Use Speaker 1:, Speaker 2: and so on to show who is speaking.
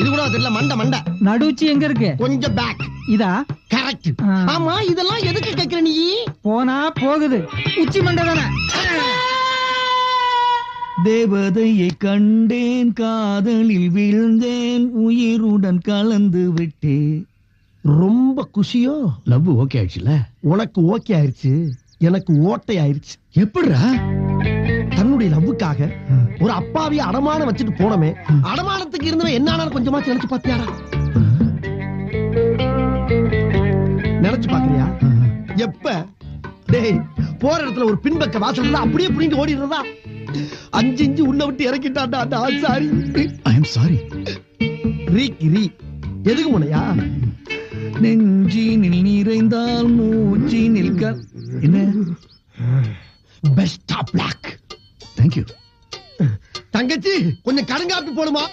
Speaker 1: இது கூட தெரியல. மண்டை
Speaker 2: நடுச்சி எங்க இருக்கு?
Speaker 1: கொஞ்சம் பேக்.
Speaker 2: இதா?
Speaker 1: கரெக்ட். ஆமா, இதெல்லாம் எதுக்கு கேக்குற நீ?
Speaker 2: போனா போகுது, உச்சி மண்டை தானே.
Speaker 3: தேவதையை கண்டேன், காதலில் விழுந்தேன், உயிருடன் கலந்து விட்டேன்.
Speaker 1: ரொம்ப குஷியோ?
Speaker 3: லவ் ஓகே ஆயிடுச்சுல?
Speaker 1: உனக்கு ஓகே ஆயிடுச்சு, எனக்கு ஓட்டை ஆயிடுச்சு.
Speaker 3: எப்படிடா?
Speaker 1: தன்னுடைய லவ்வுக்காக ஒரு அப்பாவிய அடமானம் வச்சுட்டு போனமே, அடமானத்துக்கு இருந்தவன் என்ன கொஞ்சமா நினைச்சு பாத்தியாடா? நினைச்சு பாக்குறியா? எப்ப? டேய், போற இடத்துல ஒரு பின்பக்க வாசல் அப்படியே புடிங்க ஓடிடுறதா? 5 இன்ச்சு உள்ள விட்டு இறக்கிட்டான்டா அந்த ஆசாரி.
Speaker 3: ஐ அம் சாரி.
Speaker 1: ரீ எதுக்கு முனையா?
Speaker 3: நெஞ்சினில் நிறைந்தால் மூச்சி நிற்க. என்ன?
Speaker 1: Best of luck.
Speaker 3: தேங்க்யூ.
Speaker 1: தங்கச்சி, கொஞ்சம் கடுங்காப்பி போடுமா?